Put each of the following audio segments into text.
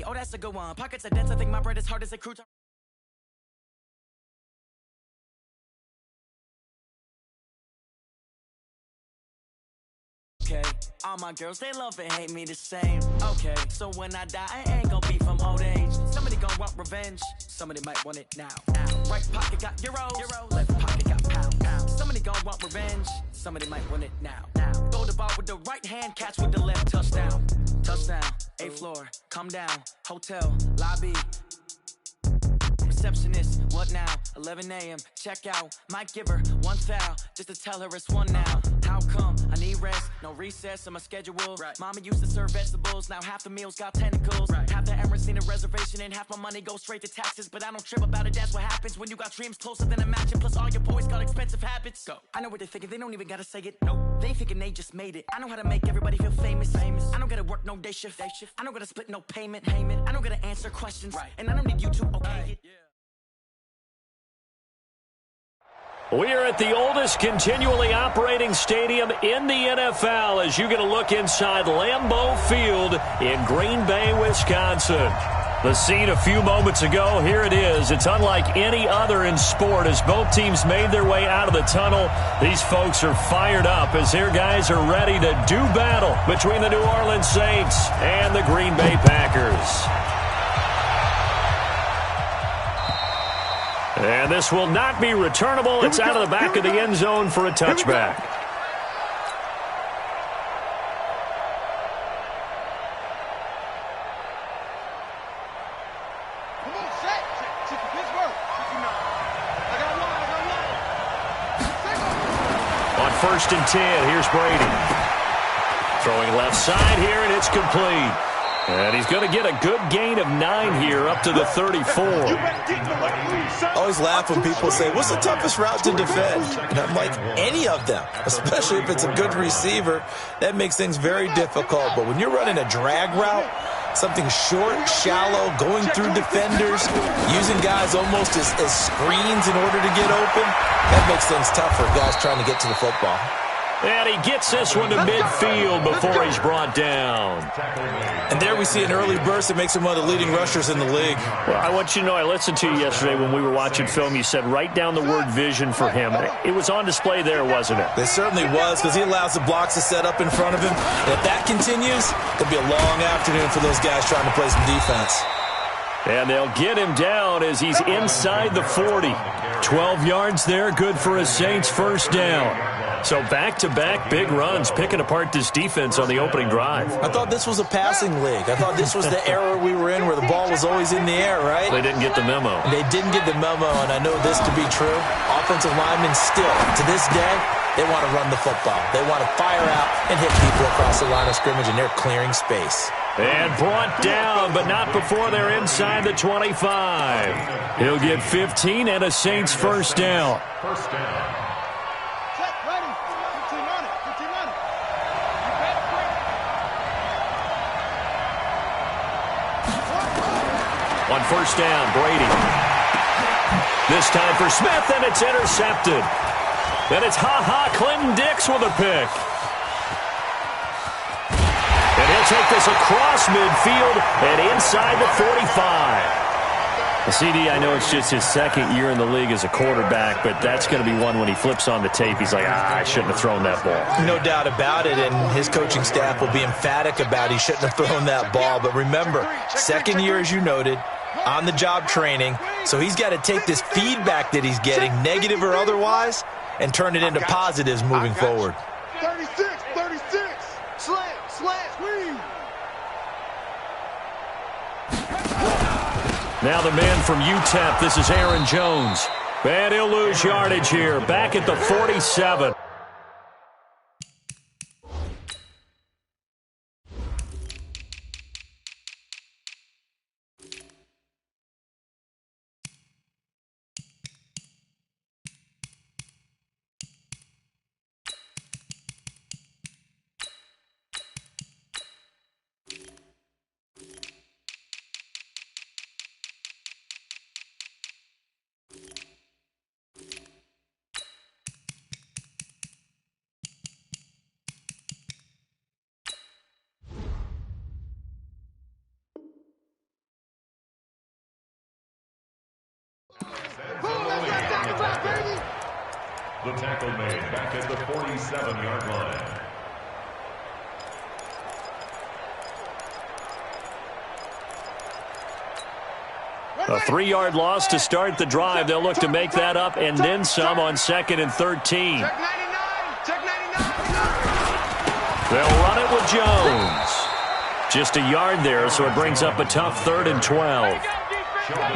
money, oh that's a good one. Pockets are dense, I think my bread is hard as a crouton. Okay, all my girls, they love and hate me the same. Okay, so when I die, I ain't gonna be from old age. Somebody gonna want revenge, somebody might want it now. Right pocket got euros, left pocket got pounds. Somebody gonna want revenge, somebody might want it now. Throw the ball with the right hand, catch with the left, touchdown. Touchdown, 8th floor, come down, hotel, lobby. Receptionist, what now? 11 a.m. Check out. Might give her one foul just to tell her it's one now. How come? I need rest, no recess in my schedule. Right. Mama used to serve vegetables, now half the meals got tentacles. Right. Half the Emirates need a reservation and half my money goes straight to taxes. But I don't trip about it, that's what happens when you got dreams closer than a match. And plus all your boys got expensive habits. Go. I know what they're thinking, they don't even gotta say it. Nope. They thinking they just made it. I know how to make everybody feel famous. I don't gotta work no day shift. I don't gotta split no payment. I don't gotta answer questions. Right. And I don't need you to okay it. We are at the oldest continually operating stadium in the NFL as you get a look inside Lambeau Field in Green Bay, Wisconsin. The scene a few moments ago, here it is. It's unlike any other in sport as both teams made their way out of the tunnel. These folks are fired up as their guys are ready to do battle between the New Orleans Saints and the Green Bay Packers. And this will not be returnable. It's out of the back of the end zone for a touchback. On 1st and 10, here's Brady. Throwing left side here, and it's complete. And he's going to get a good gain of 9 here up to the 34. I always laugh when people say, what's the toughest route to defend? And I'm like, any of them, especially if it's a good receiver. That makes things very difficult. But when you're running a drag route, something short, shallow, going through defenders, using guys almost as screens in order to get open, that makes things tough for guys trying to get to the football. And he gets this one to midfield before he's brought down. And there we see an early burst that makes him one of the leading rushers in the league. Well, I want you to know, I listened to you yesterday when we were watching film. You said write down the word vision for him. It was on display there, wasn't it? It certainly was, because he allows the blocks to set up in front of him. And if that continues, it'll be a long afternoon for those guys trying to play some defense. And they'll get him down as he's inside the 40. 12 yards there, good for a Saints first down. So back-to-back big runs, picking apart this defense on the opening drive. I thought this was a passing league. I thought this was the era we were in where the ball was always in the air, right? They didn't get the memo. They didn't get the memo, and I know this to be true. Offensive linemen still, to this day, they want to run the football. They want to fire out and hit people across the line of scrimmage, and they're clearing space. And brought down, but not before they're inside the 25. He'll get 15 and a Saints first down. First down. On first down, Brady. This time for Smith, and it's intercepted. Then it's Clinton Dix with a pick. And he'll take this across midfield and inside the 45. CD, I know it's just his second year in the league as a quarterback, but that's going to be one when he flips on the tape. He's like, I shouldn't have thrown that ball. No doubt about it, and his coaching staff will be emphatic about he shouldn't have thrown that ball. But remember, second year, as you noted, on-the-job training, so he's got to take this feedback that he's getting, negative or otherwise, and turn it into positives moving forward. 36, slant, squeeze. Now the man from UTEP, this is Aaron Jones. And he'll lose yardage here, back at the 47. The tackle made back at the 47-yard line. A 3-yard loss to start the drive. They'll look to make that up and then some on 2nd and 13. Check 99. Check 99. They'll run it with Jones. Just a yard there, so it brings up a tough 3rd and 12.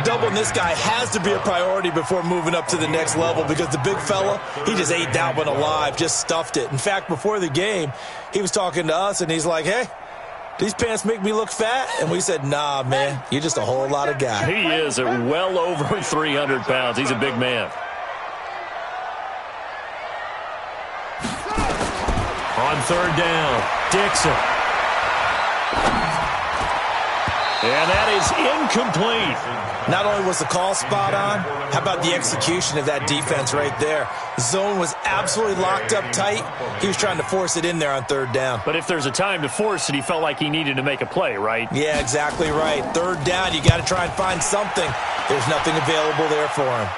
Doubling this guy has to be a priority before moving up to the next level because the big fella, he just ate that one alive, just stuffed it. In fact, before the game, he was talking to us, and he's like, hey, these pants make me look fat? And we said, nah, man, you're just a whole lot of guy. He is at well over 300 pounds. He's a big man. On 3rd down, Dixon. And that is incomplete. Not only was the call spot on, how about the execution of that defense right there? Zone was absolutely locked up tight. He was trying to force it in there on 3rd down. But if there's a time to force it, he felt like he needed to make a play, right? Yeah, exactly right. 3rd down, you got to try and find something. There's nothing available there for him.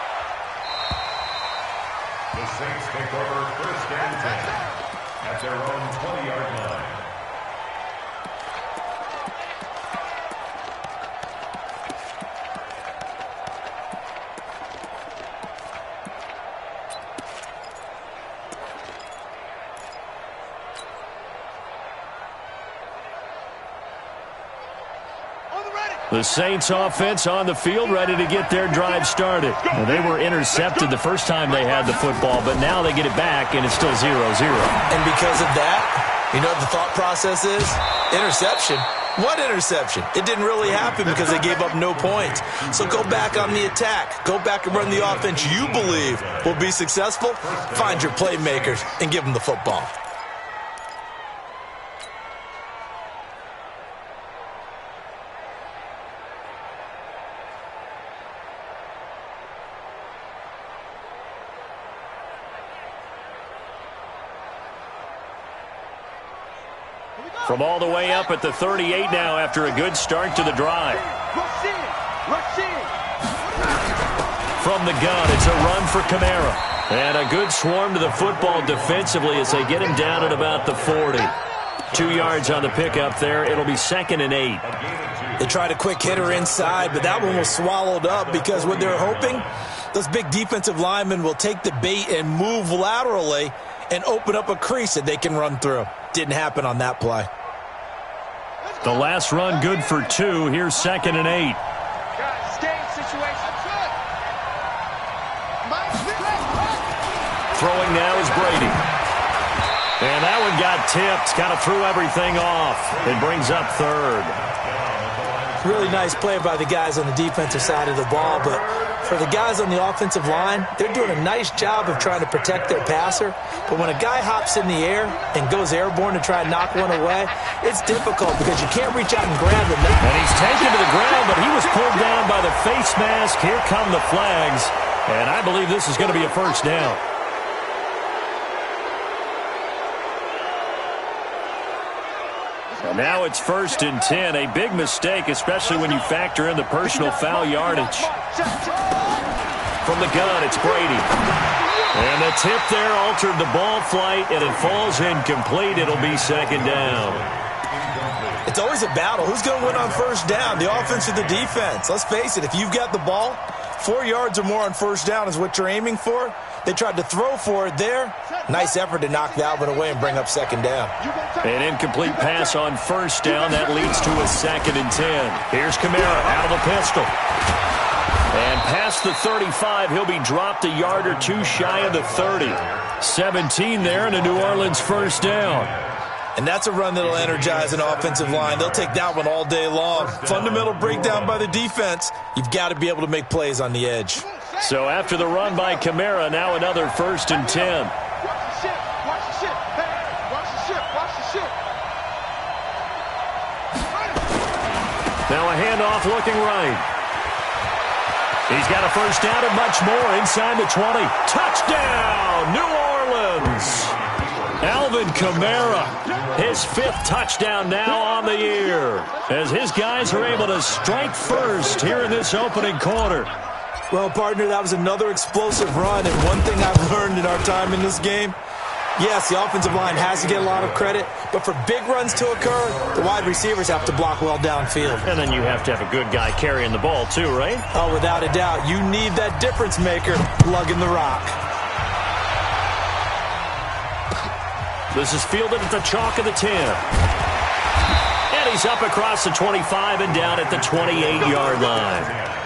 The Saints take over 1st and 10 at their own 20-yard line. The Saints offense on the field, ready to get their drive started. Well, they were intercepted the first time they had the football, but now they get it back, and it's still 0-0. And because of that, you know what the thought process is? Interception. What interception? It didn't really happen because they gave up no points. So go back on the attack. Go back and run the offense you believe will be successful. Find your playmakers and give them the football. From all the way up at the 38 now after a good start to the drive. From the gun, it's a run for Kamara. And a good swarm to the football defensively as they get him down at about the 40. 2 yards on the pickup there. It'll be 2nd and 8. They tried a quick hitter inside, but that one was swallowed up because what they're hoping, those big defensive linemen will take the bait and move laterally and open up a crease that they can run through. Didn't happen on that play. The last run good for 2. Here's 2nd and 8. Throwing now is Brady. And that one got tipped. Kind of threw everything off. It brings up 3rd. Really nice play by the guys on the defensive side of the ball, but for the guys on the offensive line, they're doing a nice job of trying to protect their passer. But when a guy hops in the air and goes airborne to try and knock one away, it's difficult because you can't reach out and grab him. And he's taken to the ground, but he was pulled down by the face mask. Here come the flags. And I believe this is going to be a 1st down. Now it's 1st and 10. A big mistake, especially when you factor in the personal foul yardage. From the gun, it's Brady. And the tip there altered the ball flight, and it falls incomplete. It'll be 2nd down. It's always a battle. Who's going to win on 1st down, the offense or the defense? Let's face it, if you've got the ball, 4 yards or more on 1st down is what you're aiming for. They tried to throw for it there. Nice effort to knock that one away and bring up 2nd down. An incomplete pass on 1st down. That leads to a 2nd and 10. Here's Kamara out of the pistol. And past the 35, he'll be dropped a yard or 2 shy of the 30. 17 there and a New Orleans 1st down. And that's a run that'll energize an offensive line. They'll take that one all day long. Fundamental breakdown by the defense. You've got to be able to make plays on the edge. So after the run by Kamara, now another 1st and 10. Now a handoff looking right. He's got a 1st down and much more inside the 20. Touchdown, New Orleans. Alvin Kamara, his 5th touchdown now on the year, as his guys are able to strike first here in this opening quarter. Well, partner, that was another explosive run, and one thing I've learned in our time in this game, yes, the offensive line has to get a lot of credit, but for big runs to occur, the wide receivers have to block well downfield. And then you have to have a good guy carrying the ball too, right? Oh, without a doubt. You need that difference maker lugging the rock. This is fielded at the chalk of the 10. And he's up across the 25 and down at the 28-yard line.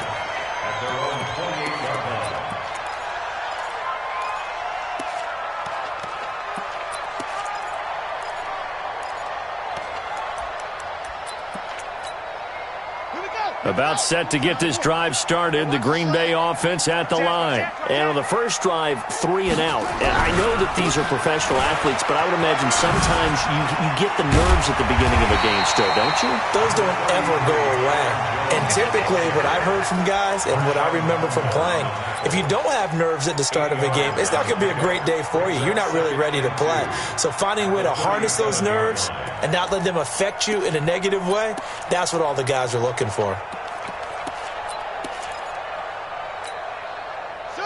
About set to get this drive started, the Green Bay offense at the line. And on the first drive, 3 and out. And I know that these are professional athletes, but I would imagine sometimes you get the nerves at the beginning of a game still, don't you? Those don't ever go away. And typically what I've heard from guys and what I remember from playing, if you don't have nerves at the start of a game, it's not going to be a great day for you. You're not really ready to play. So finding a way to harness those nerves and not let them affect you in a negative way, that's what all the guys are looking for.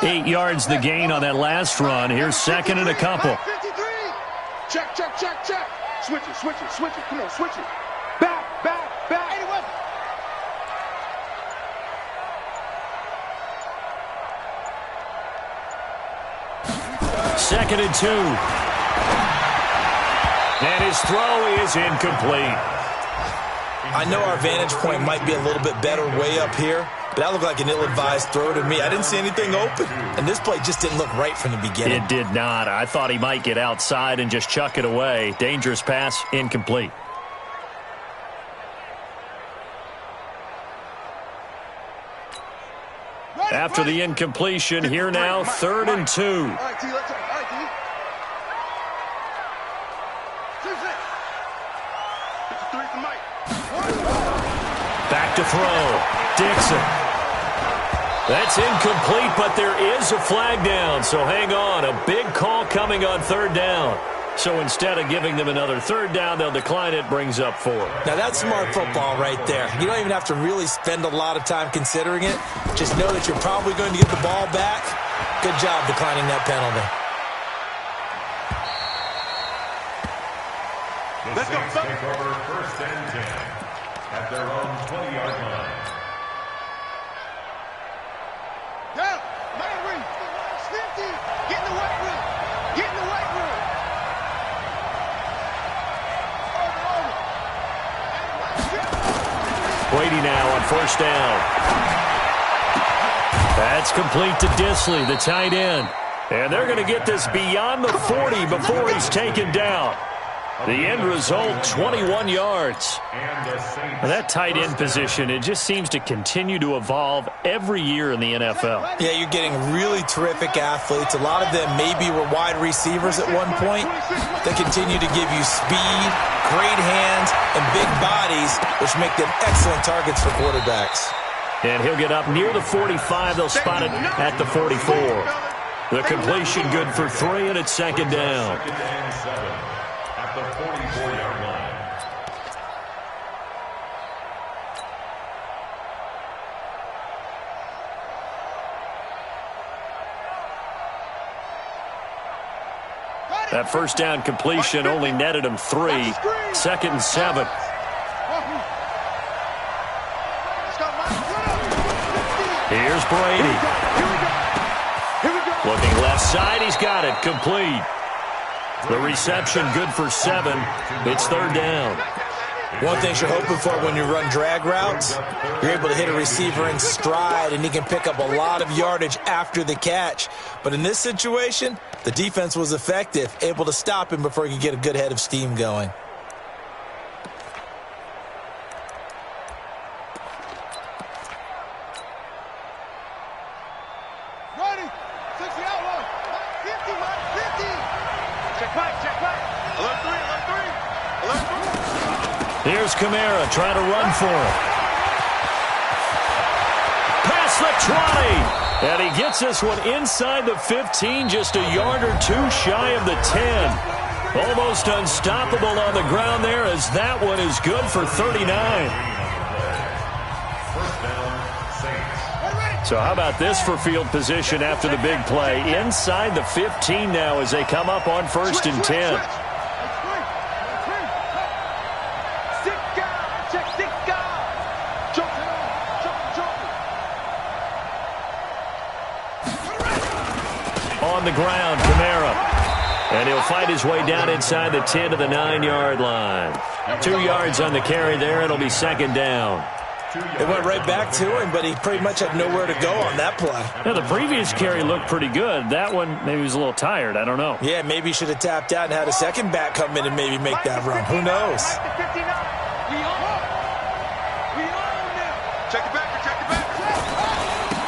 8 yards the gain on that last run. Here's second and a couple. 53. Check, check, check, check. Switch it, switch it, switch it. Come on, switch it. Back, back, back. Anyway. Second and 2. And his throw is incomplete. I know our vantage point might be a little bit better way up here, but that looked like an ill-advised throw to me. I didn't see anything open, and this play just didn't look right from the beginning. It did not. I thought he might get outside and just chuck it away. Dangerous pass, incomplete. After the incompletion, here now, 3rd and 2. All right, T, let's go. All right, T. 53 for Mike. Back to throw. Dixon. That's incomplete, but there is a flag down, so hang on. A big call coming on 3rd down. So instead of giving them another 3rd down, they'll decline it, brings up 4. Now, that's smart football right there. You don't even have to really spend a lot of time considering it. Just know that you're probably going to get the ball back. Good job declining that penalty. Let's go, Saints take over 1st and 10 at their own 20-yard line. Down. Man, Reed. 50. Get in the weight room. Get in the weight room. Brady now on 1st down. That's complete to Disley, the tight end. And they're going to get this beyond the 40 before he's taken down. The end result, 21 yards. And that tight end position, it just seems to continue to evolve every year in the NFL. Yeah, you're getting really terrific athletes. A lot of them maybe were wide receivers at one point. They continue to give you speed, great hands, and big bodies, which make them excellent targets for quarterbacks. And he'll get up near the 45. They'll spot it at the 44. The completion good for 3, and it's 2nd down. 2nd and 7 at the 44-yard line. That 1st down completion only netted him 3. 2nd and 7. Here's Brady. Looking left side, he's got it. Complete. The reception good for 7. It's 3rd down. One thing you're hoping for when you run drag routes, you're able to hit a receiver in stride, and he can pick up a lot of yardage after the catch. But in this situation, the defense was effective, able to stop him before he could get a good head of steam going. Ready. 60 outlaw. 50, Mike. 50. Check back, check back. Alert 3, alert 3. Alert 3. Here's Kamara trying to run for it. Past the 20. And he gets this one inside the 15, just a yard or 2 shy of the 10. Almost unstoppable on the ground there, as that one is good for 39. 1st down, Saints. So how about this for field position after the big play? Inside the 15 now as they come up on 1st and 10. On the ground, Kamara. And he'll fight his way down inside the 10 to the 9-yard line. 2 yards on the carry there. It'll be 2nd down. It went right back to him, but he pretty much had nowhere to go on that play. Yeah, the previous carry looked pretty good. That one, maybe he was a little tired. I don't know. Yeah, maybe he should have tapped out and had a second back come in and maybe make that run. Who knows? Check it back.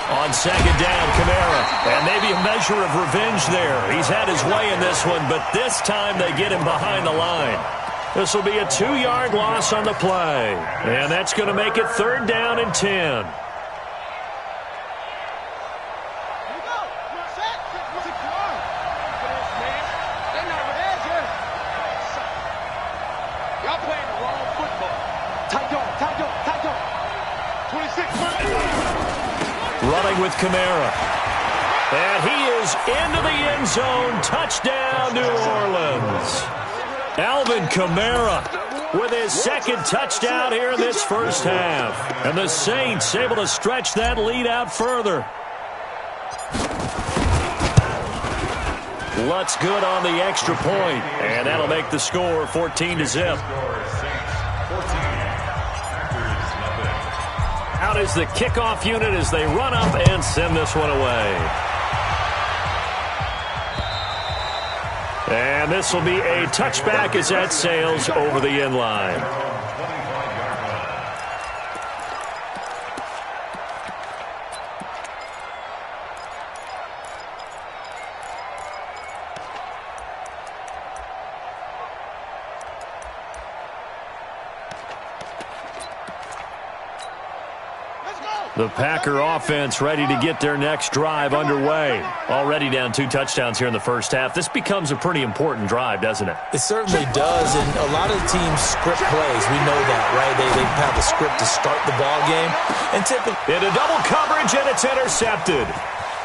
On 2nd down, Kamara. And maybe a measure of revenge there. He's had his way in this one, but this time they get him behind the line. This will be a 2-yard loss on the play. And that's going to make it 3rd down and 10. Y'all playing the wrong football. Tight on. 26. Running with Kamara. And he is into the end zone. Touchdown, New Orleans. Alvin Kamara with his 2nd touchdown here in this first half. And the Saints able to stretch that lead out further. Lutz good on the extra point. And that'll make the score 14-0. Out is the kickoff unit as they run up and send this one away. And this will be a touchback as that sails over the end line. The Packer offense ready to get their next drive underway. Already down 2 touchdowns here in the first half. This becomes a pretty important drive, doesn't it? It certainly does, and a lot of the teams script plays. We know that, right? They have a script to start the ball game. And typically, into double coverage, and it's intercepted.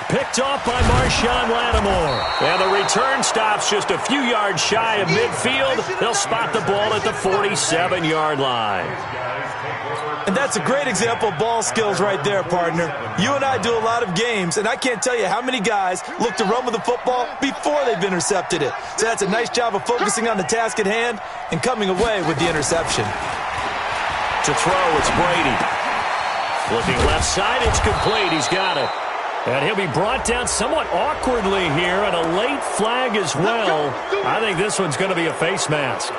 Picked off by Marshawn Lattimore. And the return stops just a few yards shy of midfield. They'll spot the ball at the 47-yard line. And that's a great example of ball skills right there, partner. You and I do a lot of games, and I can't tell you how many guys look to run with the football before they've intercepted it. So that's a nice job of focusing on the task at hand and coming away with the interception. To throw, it's Brady. Looking left side, it's complete. He's got it. And he'll be brought down somewhat awkwardly here, and a late flag as well. I think this one's going to be a face mask.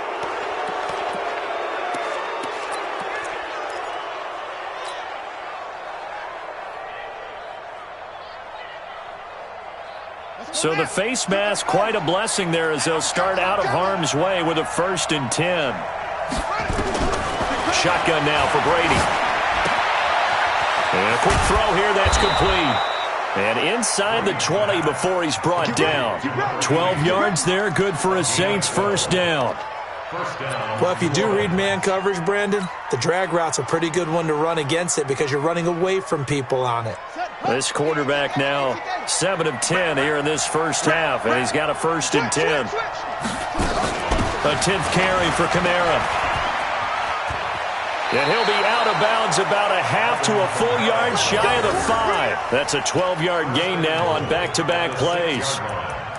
So the face mask, quite a blessing there as they'll start out of harm's way with a 1st and 10. Shotgun now for Brady. And a quick throw here, that's complete. And inside the 20 before he's brought down. 12 yards there, good for a Saints 1st down. Well, if you do read man coverage, Brandon, the drag route's a pretty good one to run against it because you're running away from people on it. This quarterback now 7 of 10 here in this first half, and he's got a 1st and 10. A 10th carry for Kamara. And he'll be out of bounds about a half to a full yard shy of the 5. That's a 12-yard gain now on back-to-back plays.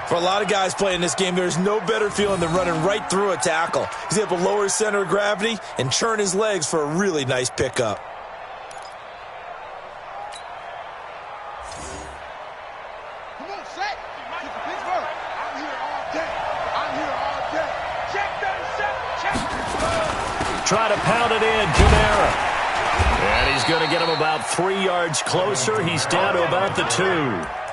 For a lot of guys playing this game, there's no better feeling than running right through a tackle. He's able to lower his center of gravity and churn his legs for a really nice pickup. Come on, set. Pittsburgh. I'm here all day. I'm here all day. Check 37. Check. Try to pound it in, Kamara. And he's going to get him about 3 yards closer. He's down to about the 2.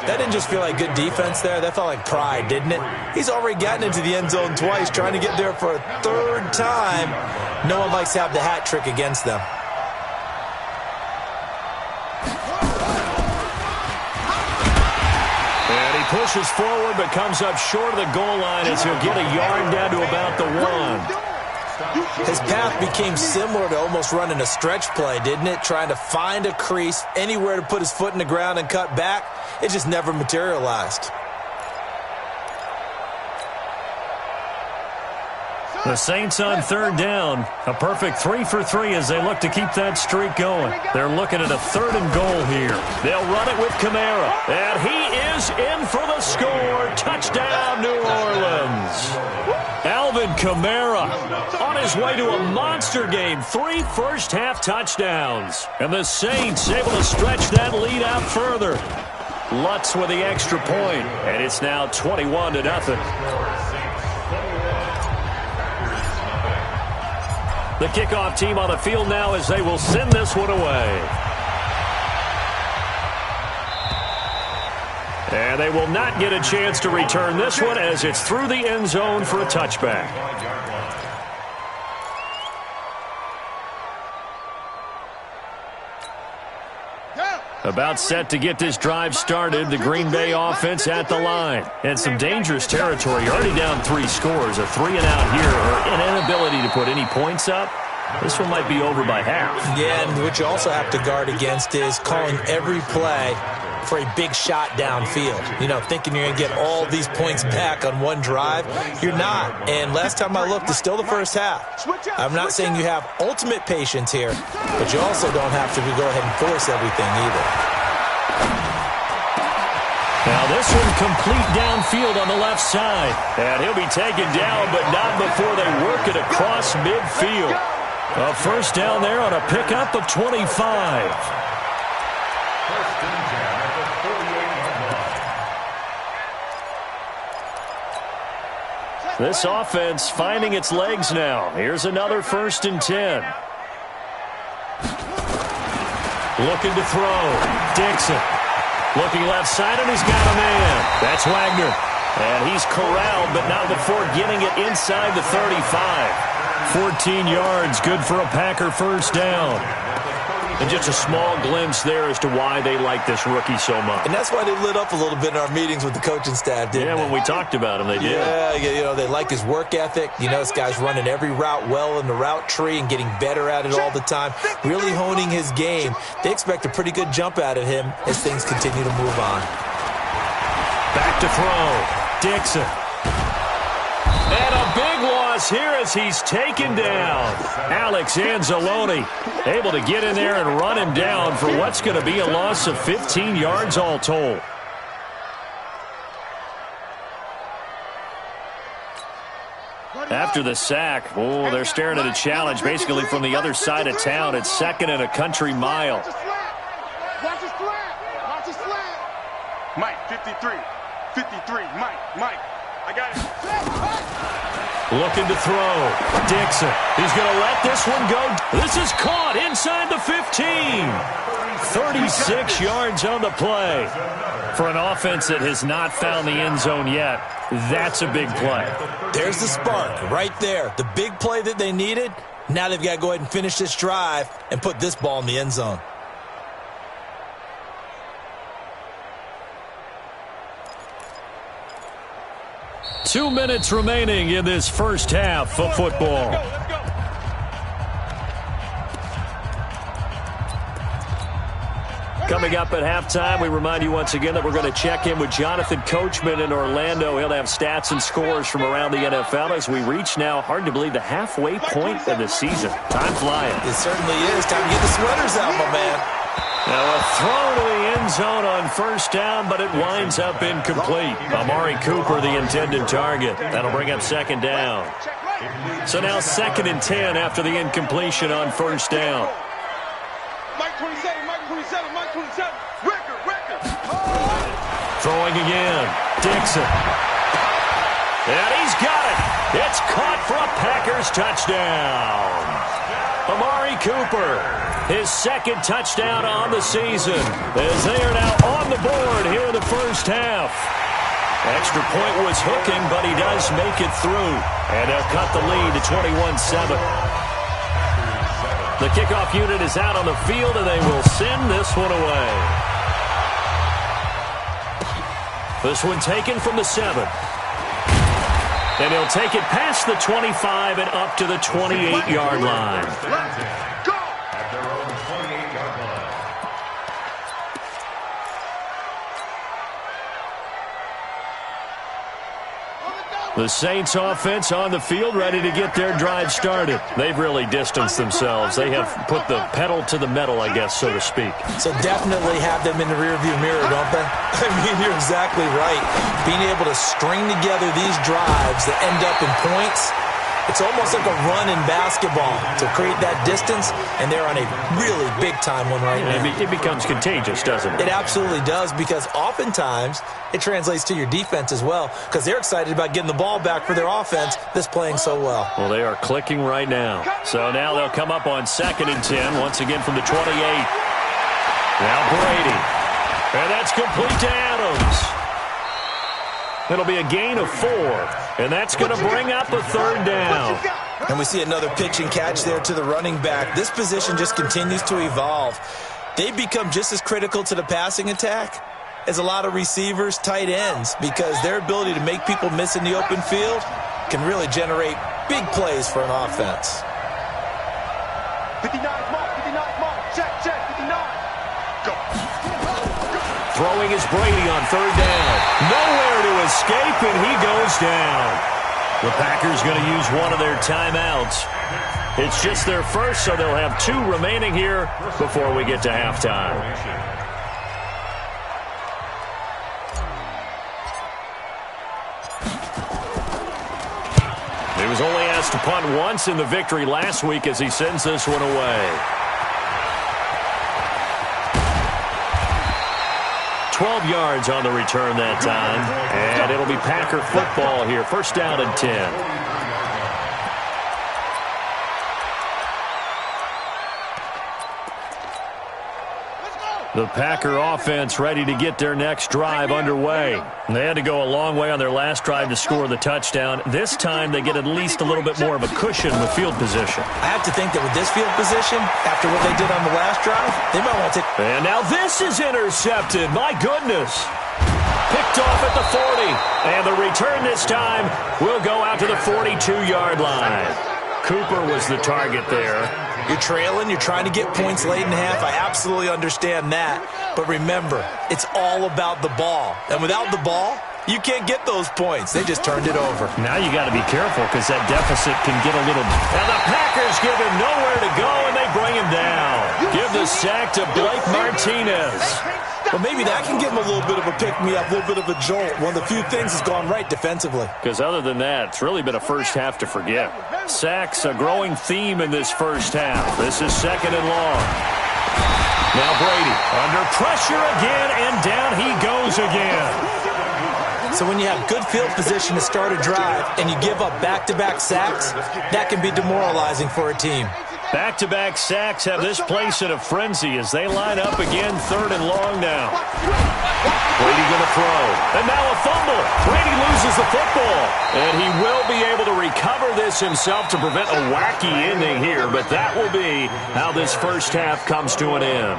That didn't just feel like good defense there. That felt like pride, didn't it? He's already gotten into the end zone twice, trying to get there for a 3rd time. No one likes to have the hat trick against them. And he pushes forward but comes up short of the goal line as he'll get a yard down to about the 1. His path became similar to almost running a stretch play, didn't it? Trying to find a crease, anywhere to put his foot in the ground and cut back. It just never materialized. The Saints on third down. A perfect 3 for 3 as they look to keep that streak going. They're looking at a 3rd and goal here. They'll run it with Kamara. And he is in for the score. Touchdown, New Orleans. Alvin Kamara on his way to a monster game. 3 first-half touchdowns. And the Saints able to stretch that lead out further. Lutz with the extra point. And it's now 21-0. The kickoff team on the field now as they will send this one away. And they will not get a chance to return this one as it's through the end zone for a touchback. About set to get this drive started, the Green Bay offense at the line. And some dangerous territory, already down 3 scores. A 3-and-out here, or an inability to put any points up. This one might be over by half. Yeah, and what you also have to guard against is calling every play for a big shot downfield. You know, thinking you're going to get all these points back on one drive. You're not. And last time I looked, it's still the first half. I'm not saying you have ultimate patience here, but you also don't have to go ahead and force everything either. Now this one complete downfield on the left side. And he'll be taken down, but not before they work it across midfield. A first down there on a pickup of 25. This offense finding its legs now. Here's another 1st and 10. Looking to throw. Dixon. Looking left side, and he's got a man. That's Wagner. And he's corralled, but not before getting it inside the 35. 14 yards, good for a Packer first down. And just a small glimpse there as to why they like this rookie so much. And that's why they lit up a little bit in our meetings with the coaching staff, didn't they? Yeah, when we talked about him, they did. Yeah, you know, they like his work ethic. You know, this guy's running every route well in the route tree and getting better at it all the time, really honing his game. They expect a pretty good jump out of him as things continue to move on. Back to throw. Dixon. And a big loss here as he's taken down. Alex Anzalone able to get in there and run him down for what's going to be a loss of 15 yards all told. After the sack, oh, they're staring at a challenge basically from the other side of town. It's 2nd and a country mile. Watch his slant. Watch his slant. Mike, 53. 53. Mike. I got it. Looking to throw. Dixon. He's going to let this one go. This is caught inside the 15. 36 yards on the play. For an offense that has not found the end zone yet, that's a big play. There's the spark right there. The big play that they needed. Now they've got to go ahead and finish this drive and put this ball in the end zone. Two minutes remaining in this first half of football. Coming up at halftime, we remind you once again that we're going to check in with Jonathan Coachman in Orlando. He'll have stats and scores from around the NFL as we reach now, hard to believe, the halfway point of the season. Time flying. It certainly is. Time to get the sweaters out, my man. Now a throw to the end zone on first down, but it winds up incomplete. Amari Cooper, the intended target. That'll bring up 2nd down. So now 2nd and 10 after the incompletion on first down. Mike 27, Mike 27, Mike 27. Record. Throwing again. Dixon. And he's got it. It's caught for a Packers touchdown. Amari Cooper, his 2nd touchdown on the season, as they are now on the board here in the first half. Extra point was hooking, but he does make it through. And they'll cut the lead to 21-7. The kickoff unit is out on the field, and they will send this one away. This one taken from the 7. And he'll take it past the 25 and up to the 28-yard line. At their own 28-yard line. The Saints offense on the field, ready to get their drive started. They've really distanced themselves. They have put the pedal to the metal, I guess, so to speak. So definitely have them in the rearview mirror, don't they? I mean, you're exactly right. Being able to string together these drives that end up in points, it's almost like a run in basketball to create that distance, and they're on a really big-time one right now. It becomes contagious, doesn't it? It absolutely does, because oftentimes it translates to your defense as well, because they're excited about getting the ball back for their offense that's playing so well. Well, they are clicking right now. So now they'll come up on 2nd and 10, once again from the 28. Now Brady. And that's complete to Adams. It'll be a gain of 4, and that's going to bring up a 3rd down. And we see another pitch and catch there to the running back. This position just continues to evolve. They've become just as critical to the passing attack as a lot of receivers, tight ends, because their ability to make people miss in the open field can really generate big plays for an offense. 59 mark, check, 59. Go. Throwing is Brady on 3rd down. Nowhere to escape, and he goes down. The Packers going to use one of their timeouts. It's just their first, so they'll have 2 remaining here before we get to halftime. He was only asked to punt once in the victory last week as he sends this one away. 12 yards on the return that time, and it'll be Packer football here. 1st down and 10. The Packer offense ready to get their next drive underway. They had to go a long way on their last drive to score the touchdown. This time they get at least a little bit more of a cushion with field position. I have to think that with this field position, after what they did on the last drive, they might want to take... And now this is intercepted. My goodness. Picked off at the 40. And the return this time will go out to the 42-yard line. Cooper was the target there. You're trailing, you're trying to get points late in half. I absolutely understand that. But remember, it's all about the ball. And without the ball, you can't get those points. They just turned it over. Now you got to be careful because that deficit can get a little... And the Packers give him nowhere to go, and they bring him down. Give the sack to Blake Martinez. Well, maybe that can give him a little bit of a pick-me-up, a little bit of a jolt. One of the few things that's gone right defensively. Because other than that, it's really been a first half to forget. Sacks, a growing theme in this first half. This is 2nd and long. Now Brady under pressure again, and down he goes again. So when you have good field position to start a drive and you give up back-to-back sacks, that can be demoralizing for a team. Back-to-back sacks have this place in a frenzy as they line up again 3rd and long now. Brady going to throw. And now a fumble. Brady loses the football. And he will be able to recover this himself to prevent a wacky ending here. But that will be how this first half comes to an end.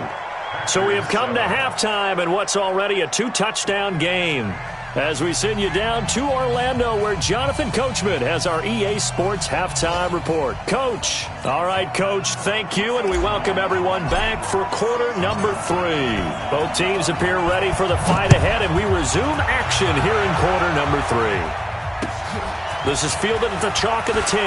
So we have come to halftime in what's already a 2-touchdown game. As we send you down to Orlando, where Jonathan Coachman has our EA Sports Halftime Report. Coach. All right, Coach, thank you, and we welcome everyone back for quarter number 3. Both teams appear ready for the fight ahead, and we resume action here in quarter number 3. This is fielded at the chalk of the 10.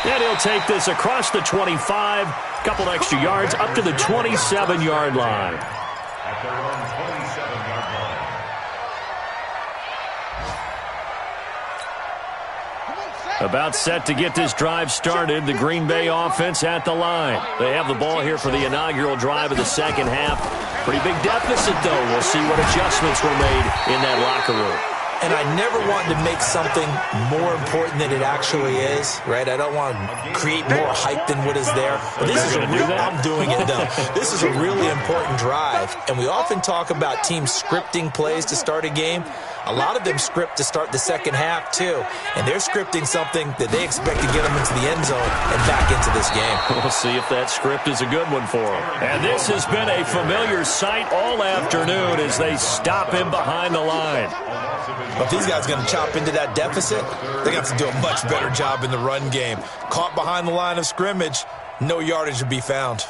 And he'll take this across the 25, couple extra yards, up to the 27-yard line. At their own 27-yard line. About set to get this drive started, the Green Bay offense at the line. They have the ball here for the inaugural drive of the second half. Pretty big deficit, though. We'll see what adjustments were made in that locker room. And I never want to make something more important than it actually is, right? I don't want to create more hype than what is there. But this is I'm doing it, though. This is a really important drive. And we often talk about teams scripting plays to start a game. A lot of them script to start the second half, too. And they're scripting something that they expect to get them into the end zone and back into this game. We'll see if that script is a good one for them. And this has been a familiar sight all afternoon as they stop him behind the line. But if these guys are going to chop into that deficit, they're going to have to do a much better job in the run game. Caught behind the line of scrimmage, no yardage to be found.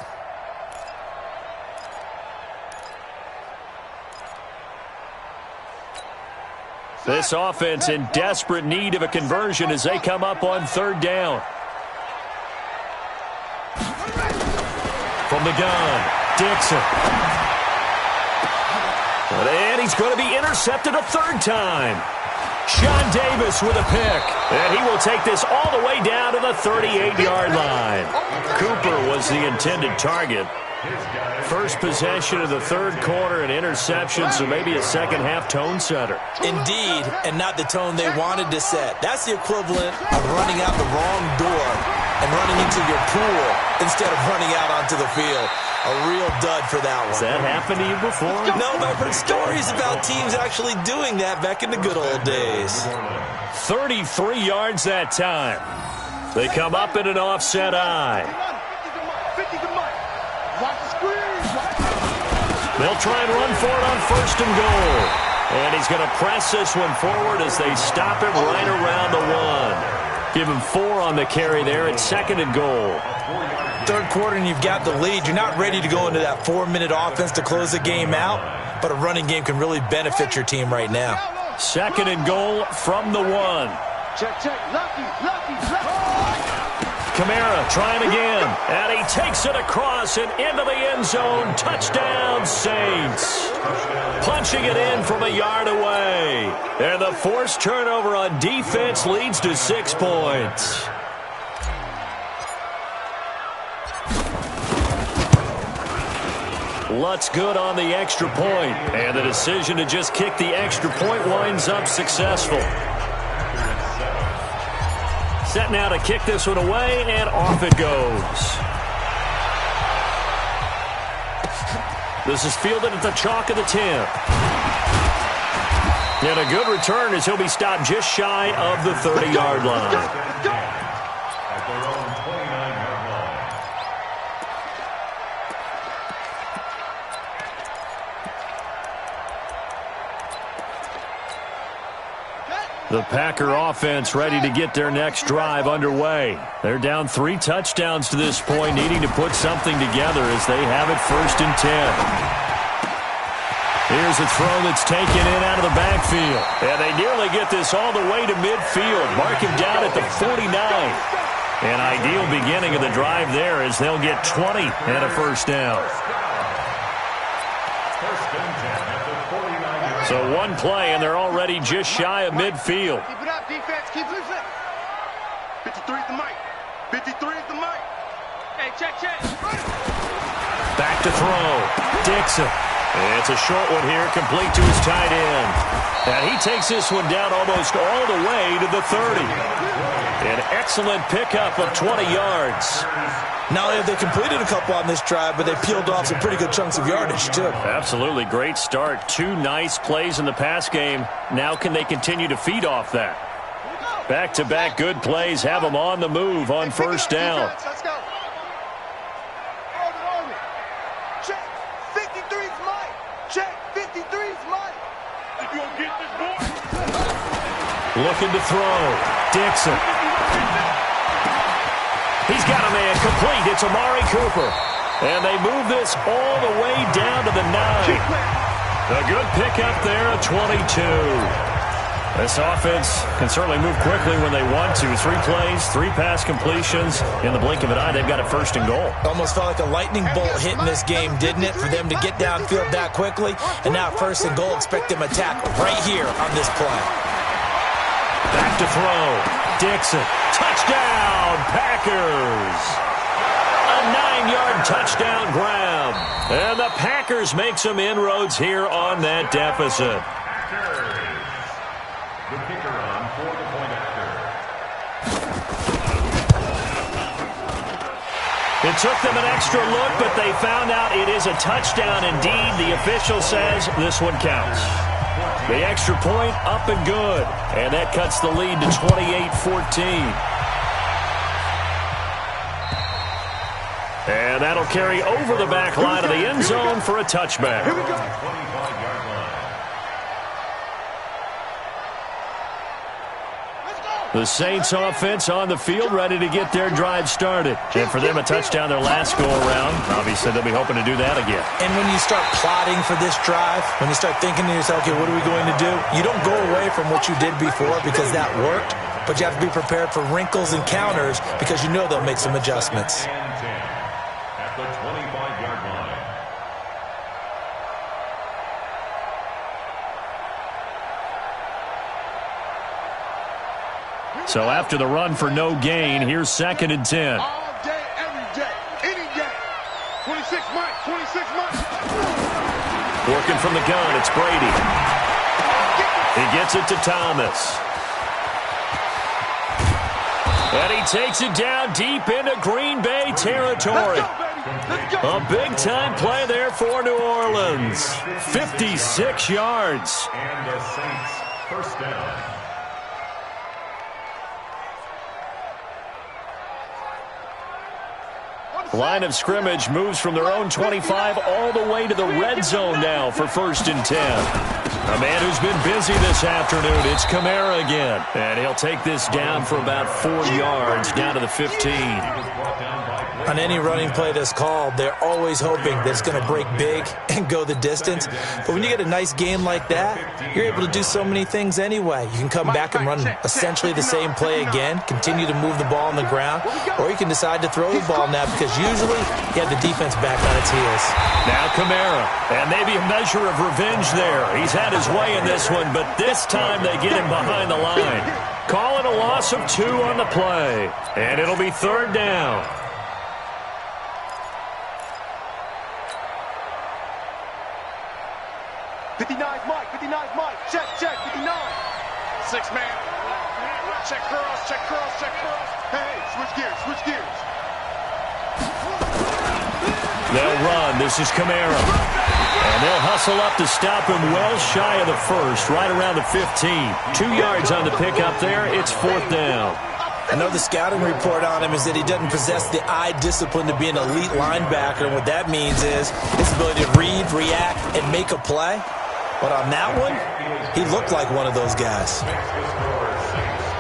This offense in desperate need of a conversion as they come up on third down. From the gun, Dixon. And he's going to be intercepted a third time. Sean Davis with a pick. And he will take this all the way down to the 38-yard line. Cooper was the intended target. First possession of the third quarter, an interception, so maybe a second-half tone setter. Indeed, and not the tone they wanted to set. That's the equivalent of running out the wrong door and running into your pool instead of running out onto the field. A real dud for that one. Has that happened to you before? No, but I've heard stories about teams actually doing that back in the good old days. 33 yards that time. They come up in an offset eye. They'll try and run for it on first and goal. And he's going to press this one forward as they stop him right around the one. Give him 4 on the carry there at second and goal. Third quarter and you've got the lead. You're not ready to go into that 4-minute offense to close the game out, but a running game can really benefit your team right now. Second and goal from the one. Check. Lucky. Kamara trying again, and he takes it across and into the end zone. Touchdown, Saints. Punching it in from a yard away. And the forced turnover on defense leads to 6 points. Lutz good on the extra point, and the decision to just kick the extra point winds up successful. Set now to kick this one away, and off it goes. This is fielded at the chalk of the 10. And a good return as he'll be stopped just shy of the 30-yard line. At their own 29-yard line. The Packer offense ready to get their next drive underway. They're down 3 touchdowns to this point, needing to put something together as they have it first and 10. Here's a throw that's taken in out of the backfield. And they nearly get this all the way to midfield. Mark him down at the 49. An ideal beginning of the drive there as they'll get 20 and a first down. First and 10 at the 49-yard. So one play, and they're already just shy of midfield. Keep it up, defense. Keep losing. 53 is the mic. 53 is the mic. Hey, check. Back to throw. Dixon. It's a short one here, complete to his tight end. And he takes this one down almost all the way to the 30. An excellent pickup of 20 yards. Not only have they completed a couple on this drive, but they peeled off some pretty good chunks of yardage, too. Absolutely great start. 2 nice plays in the pass game. Now can they continue to feed off that? Back-to-back good plays have them on the move on first down. Let's go. Hold it. Check. 53's mine. Check. 53's mine. You gonna get this boy? Looking to throw. Dixon. He's got a man complete. It's Amari Cooper. And they move this all the way down to the 9. A good pickup there at 22. This offense can certainly move quickly when they want to. 3 plays, 3 pass completions. In the blink of an eye, they've got it first and goal. Almost felt like a lightning bolt hit in this game, didn't it? For them to get downfield that quickly. And now first and goal, expect them to attack right here on this play. Back to throw. Dixon. Touchdown, Packers. A 9-yard touchdown grab. And the Packers make some inroads here on that deficit. The kicker on for the point after. It took them an extra look, but they found out it is a touchdown indeed. The official says this one counts. The extra point up and good. And that cuts the lead to 28-14. And that'll carry over the back line of the end zone for a touchback. Here we go. 25-yard line. The Saints offense on the field, ready to get their drive started. And for them, a touchdown their last go-around. Obviously, they'll be hoping to do that again. And when you start plotting for this drive, when you start thinking to yourself, okay, what are we going to do? You don't go away from what you did before because that worked, but you have to be prepared for wrinkles and counters because you know they'll make some adjustments. At the 25-yard line. So after the run for no gain, here's 2nd and 10. All day, every day, any day. 26 Mike, 26 Mike. Working from the gun, it's Brady. He gets it to Thomas. And he takes it down deep into Green Bay territory. A big-time play there for New Orleans. 56 yards. And the Saints first down. Line of scrimmage moves from their own 25 all the way to the red zone now for 1st and 10. A man who's been busy this afternoon, it's Kamara again. And he'll take this down for about 4 yards, down to the 15. On any running play that's called, they're always hoping that it's going to break big and go the distance. But when you get a nice game like that, you're able to do so many things anyway. You can come back and run essentially the same play again, continue to move the ball on the ground, or you can decide to throw the ball now because usually you have the defense back on its heels. Now Kamara, and maybe a measure of revenge there. He's had his way in this one, but this time they get him behind the line. Calling a loss of 2 on the play, and it'll be 3rd down. 59 Mike, 59 Mike. Check, 59. 6 man. Check curls, check curls, check curls. Hey, switch gears. They'll run. This is Kamara. And they'll hustle up to stop him well shy of the 1st, right around the 15. 2 yards on the pickup there. It's 4th down. I know the scouting report on him is that he doesn't possess the eye discipline to be an elite linebacker, and what that means is his ability to read, react, and make a play. But on that one, he looked like one of those guys.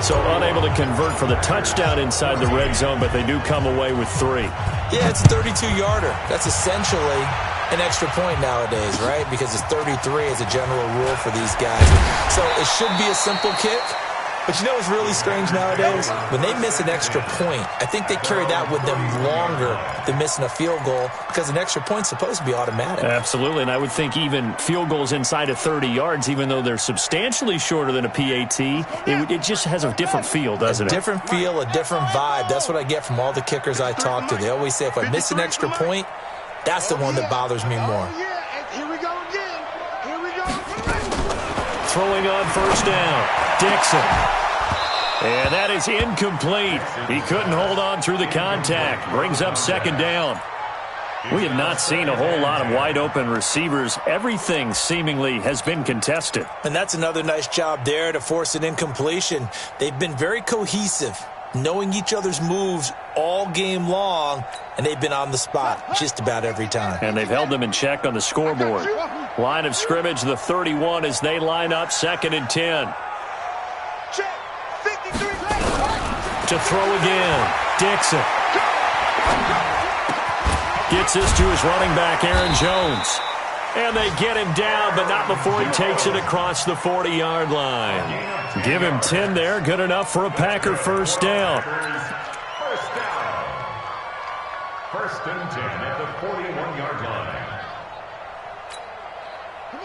So unable to convert for the touchdown inside the red zone, but they do come away with 3. Yeah, it's a 32-yarder. That's essentially an extra point nowadays, right? Because it's 33 as a general rule for these guys. So it should be a simple kick. But you know what's really strange nowadays? When they miss an extra point, I think they carry that with them longer than missing a field goal because an extra point's supposed to be automatic. Absolutely, and I would think even field goals inside of 30 yards, even though they're substantially shorter than a PAT, it just has a different feel, doesn't it? A different feel, a different vibe. That's what I get from all the kickers I talk to. They always say if I miss an extra point, that's the one that bothers me more. Here we go again. Throwing on 1st down, Dixon. And that is incomplete. He couldn't hold on through the contact. Brings up 2nd down. We have not seen a whole lot of wide-open receivers. Everything seemingly has been contested. And that's another nice job there to force an incompletion. They've been very cohesive, knowing each other's moves all game long, and they've been on the spot just about every time. And they've held them in check on the scoreboard. Line of scrimmage, the 31, as they line up 2nd and 10. To throw again, Dixon. Gets this to his running back, Aaron Jones. And they get him down, but not before he takes it across the 40-yard line. Give him 10 there, good enough for a Packer 1st down. 1st and 10 at the 41-yard line.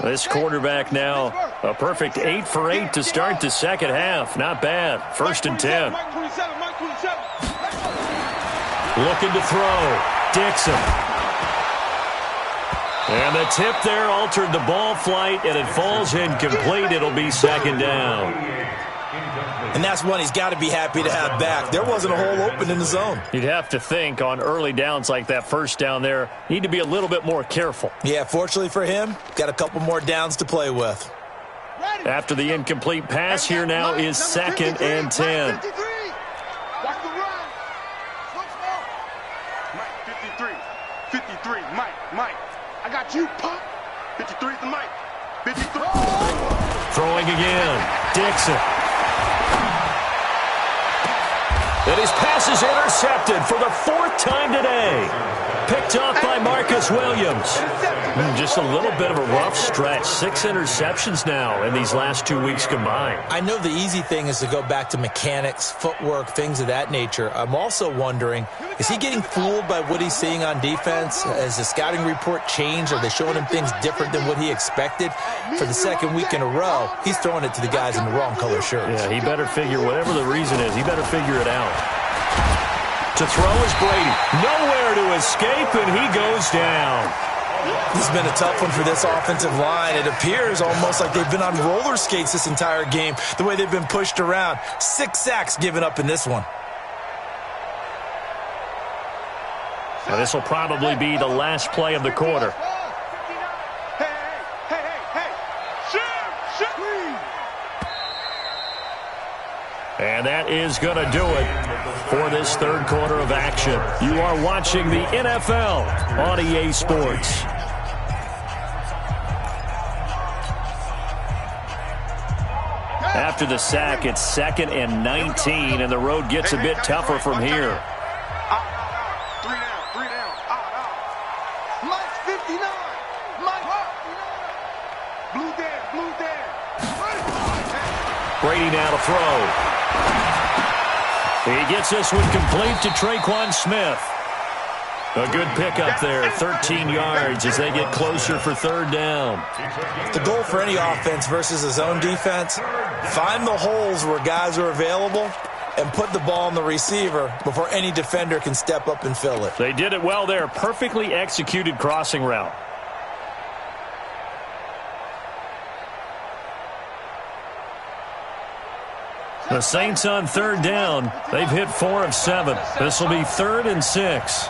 This quarterback now a perfect 8 for 8 to start the 2nd half. Not bad. 1st and 10. Looking to throw. Dixon. And the tip there altered the ball flight, and it falls incomplete. It'll be 2nd down. And that's one he's got to be happy to have back. There wasn't a hole open in the zone. You'd have to think on early downs like that 1st down there, need to be a little bit more careful. Yeah, fortunately for him, got a couple more downs to play with. After the incomplete pass, here now is 2nd and 10. Watch the run. Mike, 53, Mike. I got you, Pop. 53 is the Mike. 53. Throwing again. Dixon. And his pass is intercepted for the 4th time today. Picked off by Marcus Williams. Just a little bit of a rough stretch. 6 interceptions now in these last 2 weeks combined. I know the easy thing is to go back to mechanics, footwork, things of that nature. I'm also wondering, is he getting fooled by what he's seeing on defense? Has the scouting report changed? Are they showing him things different than what he expected? For the 2nd week in a row, he's throwing it to the guys in the wrong color shirts. Yeah, he better figure, whatever the reason is, he better figure it out. To throw is Brady. Nowhere to escape, and he goes down. This has been a tough one for this offensive line. It appears almost like they've been on roller skates this entire game, the way they've been pushed around. 6 sacks given up in this one. Now, this will probably be the last play of the quarter. And that is going to do it for this 3rd quarter of action. You are watching the NFL on EA Sports. After the sack, it's 2nd and 19, and the road gets a bit tougher from here. 3 down. Mike's 59. Mike. Blue there. Brady now to throw. He gets this one complete to Traquan Smith. A good pickup there, 13 yards as they get closer for 3rd down. The goal for any offense versus his own defense, find the holes where guys are available and put the ball on the receiver before any defender can step up and fill it. They did it well there. Perfectly executed crossing route. The Saints on 3rd down. They've hit 4 of 7. This will be 3rd and 6.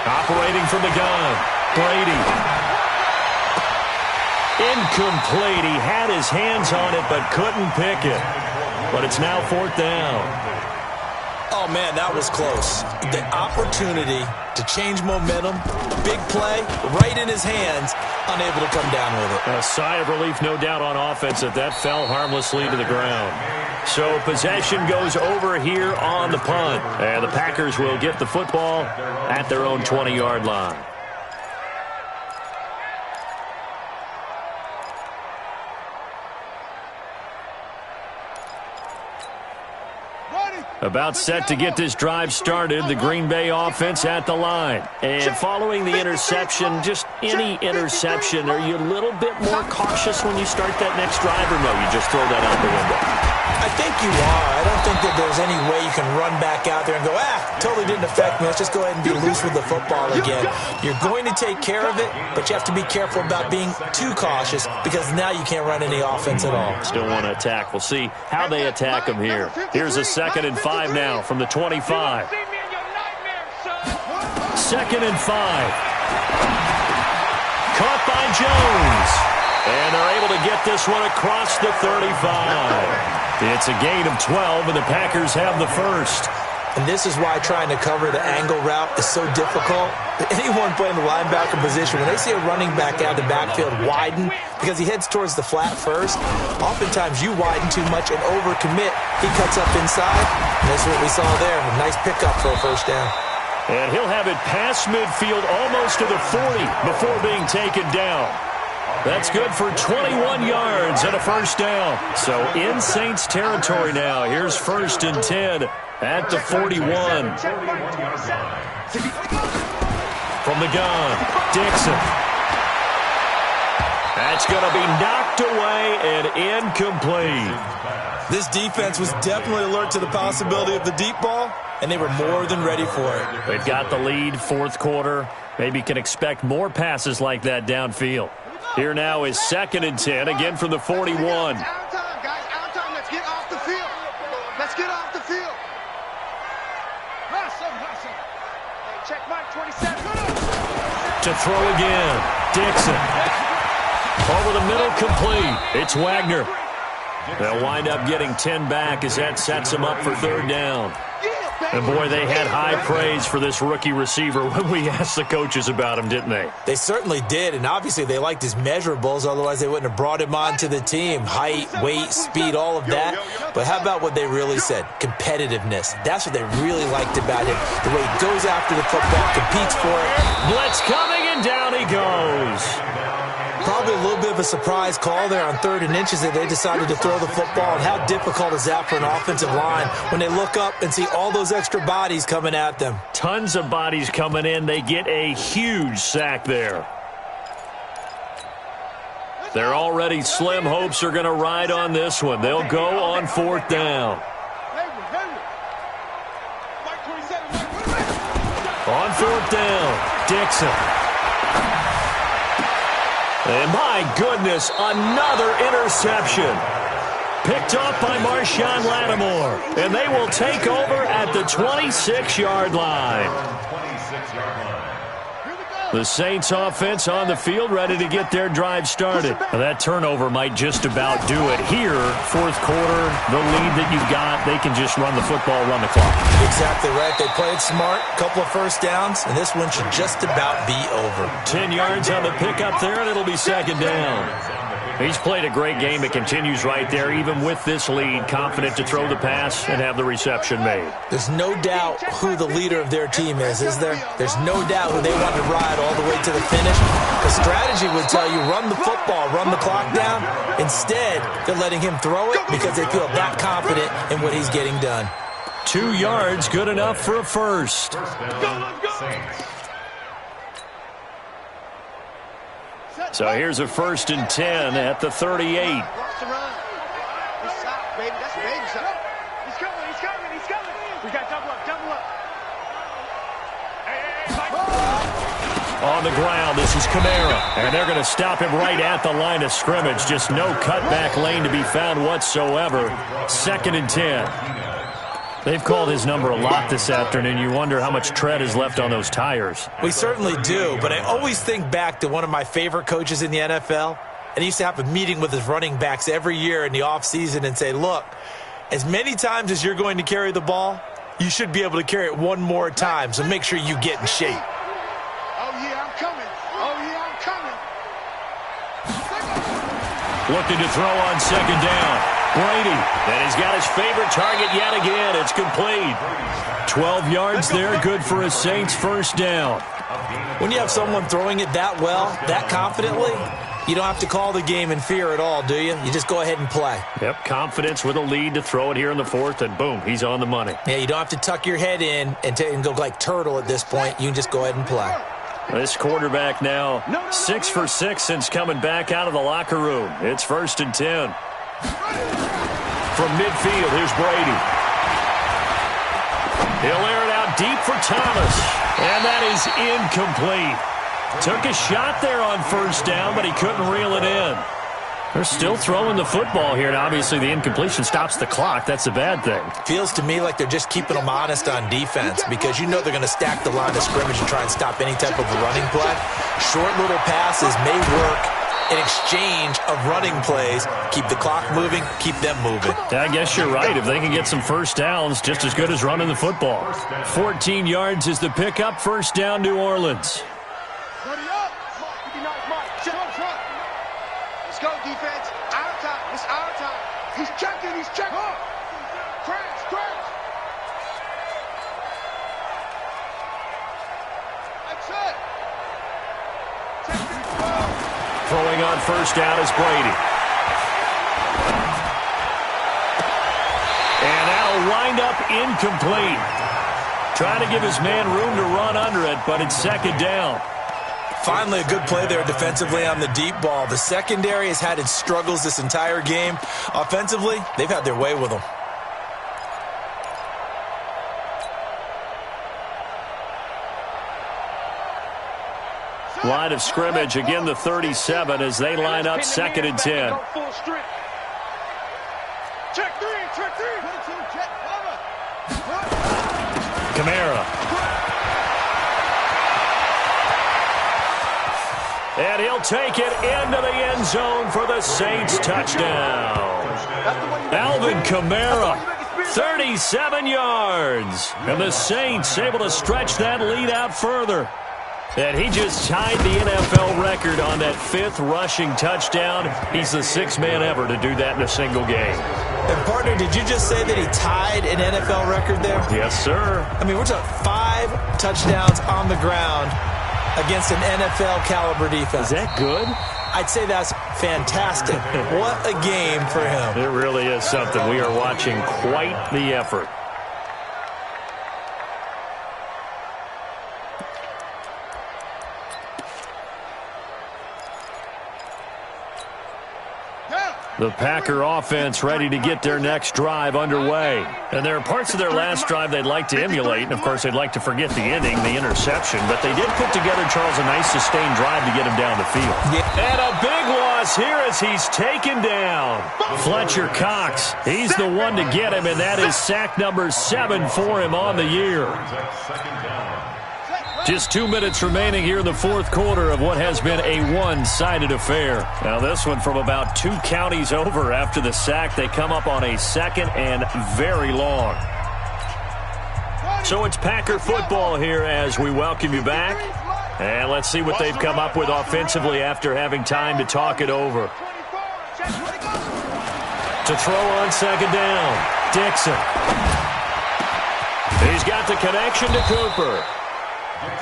Operating from the gun. Brady. Incomplete. He had his hands on it but couldn't pick it. But it's now 4th down. Oh, man, that was close. The opportunity to change momentum, big play, right in his hands, unable to come down with it. A sigh of relief, no doubt, on offense that fell harmlessly to the ground. So possession goes over here on the punt. And the Packers will get the football at their own 20-yard line. About set to get this drive started, the Green Bay offense at the line. And following the interception, just any interception, are you a little bit more cautious when you start that next drive, or no, you just throw that out the window? I think you are. I don't think that there's any way you can run back out there and go, totally didn't affect me. Let's just go ahead and be loose with the football again. You're going to take care of it, but you have to be careful about being too cautious because now you can't run any offense at all. Still want to attack. We'll see how they attack them here. Here's a 2nd and 5 now from the 25. 2nd and 5. Caught by Jones. And they're able to get this one across the 35. It's a gain of 12, and the Packers have the first. And this is why trying to cover the angle route is so difficult. Anyone playing the linebacker position, when they see a running back out of the backfield widen, because he heads towards the flat first, oftentimes you widen too much and overcommit. He cuts up inside, and that's what we saw there. A nice pickup for a 1st down. And he'll have it past midfield almost to the 40 before being taken down. That's good for 21 yards and a 1st down. So in Saints territory now. Here's 1st and 10 at the 41. From the gun, Dixon. That's going to be knocked away and incomplete. This defense was definitely alert to the possibility of the deep ball, and they were more than ready for it. They've got the lead, 4th quarter. Maybe can expect more passes like that downfield. Here now is 2nd and 10, again from the 41. Out of time, guys. Out of time. Let's get off the field. Let's get off the field. Hustle. Hey, check Mike, 27. To throw again. Dixon. Over the middle, complete. It's Wagner. They'll wind up getting 10 back as that sets them up for third down. And, boy, they had high praise for this rookie receiver when we asked the coaches about him, didn't they? They certainly did, and obviously they liked his measurables. Otherwise, they wouldn't have brought him onto the team. Height, weight, speed, all of that. But how about what they really said? Competitiveness. That's what they really liked about him. The way he goes after the football, competes for it. Blitz coming, and down he goes. Probably a little bit of a surprise call there on 3rd and inches that they decided to throw the football. And how difficult is that for an offensive line when they look up and see all those extra bodies coming at them? Tons of bodies coming in. They get a huge sack there. Their already slim hopes are going to ride on this one. They'll go on 4th down. On 4th down, Dixon. And my goodness, another interception. Picked off by Marshawn Lattimore. And they will take over at the 26-yard line. The Saints offense on the field ready to get their drive started. Now that turnover might just about do it here. 4th quarter, the lead that you've got, they can just run the football, run the clock. Exactly right. They played smart, couple of first downs, and this one should just about be over. 10 yards on the pickup there, and it'll be 2nd down. He's played a great game. It continues right there, even with this lead, confident to throw the pass and have the reception made. There's no doubt who the leader of their team is there? There's no doubt who they want to ride all the way to the finish. The strategy would tell you run the football, run the clock down. Instead, they're letting him throw it because they feel that confident in what he's getting done. 2 yards, good enough for a first. So here's a 1st and 10 at the 38. On the ground, this is Kamara. And they're going to stop him right at the line of scrimmage. Just no cutback lane to be found whatsoever. 2nd and 10. They've called his number a lot this afternoon. You wonder how much tread is left on those tires. We certainly do, but I always think back to one of my favorite coaches in the NFL, and he used to have a meeting with his running backs every year in the offseason and say, look, as many times as you're going to carry the ball, you should be able to carry it one more time, so make sure you get in shape. Oh, yeah, I'm coming. Oh, yeah, I'm coming. Looking to throw on 2nd down. Brady, and he's got his favorite target yet again. It's complete. 12 yards there, good for a Saints 1st down. When you have someone throwing it that well, that confidently, you don't have to call the game in fear at all, do you? You just go ahead and play. Yep, confidence with a lead to throw it here in the 4th, and boom, he's on the money. Yeah, you don't have to tuck your head in and go like turtle at this point. You can just go ahead and play. This quarterback now 6 for 6 since coming back out of the locker room. It's 1st and 10. From midfield, here's Brady. He'll air it out deep for Thomas. And that is incomplete. Took a shot there on 1st down, but he couldn't reel it in. They're still throwing the football here, and obviously the incompletion stops the clock. That's a bad thing. Feels to me like they're just keeping them honest on defense because you know they're going to stack the line of scrimmage and try and stop any type of a running play. Short little passes may work in exchange of running plays. Keep the clock moving, keep them moving. I guess you're right. If they can get some first downs, just as good as running the football. 14 yards is the pickup. 1st down, New Orleans. Let's go, defense. Our time. It's our time. He's checking. He's checking. Crash, crash. That's it. Throwing on 1st down is Brady. And that'll wind up incomplete. Trying to give his man room to run under it, but it's 2nd down. Finally, a good play there defensively on the deep ball. The secondary has had its struggles this entire game. Offensively, they've had their way with them. Line of scrimmage, again the 37 as they line up 2nd and 10. Check three. Kamara. And he'll take it into the end zone for the Saints touchdown. Alvin Kamara, 37 yards. And the Saints able to stretch that lead out further. And he just tied the NFL record on that 5th rushing touchdown. He's the 6th man ever to do that in a single game. And, partner, did you just say that he tied an NFL record there? Yes, sir. I mean, we're talking 5 touchdowns on the ground against an NFL-caliber defense. Is that good? I'd say that's fantastic. What a game for him. It really is something. We are watching quite the effort. The Packer offense ready to get their next drive underway. And there are parts of their last drive they'd like to emulate. And, of course, they'd like to forget the ending, the interception. But they did put together, Charles, a nice sustained drive to get him down the field. Yeah. And a big loss here as he's taken down. Fletcher Cox, he's the one to get him, and that is sack number 7 for him on the year. Just 2 minutes remaining here in the 4th quarter of what has been a one-sided affair. Now this one from about 2 counties over after the sack. They come up on a 2nd and very long. So it's Packer football here as we welcome you back. And let's see what they've come up with offensively after having time to talk it over. To throw on 2nd down, Dixon. He's got the connection to Cooper.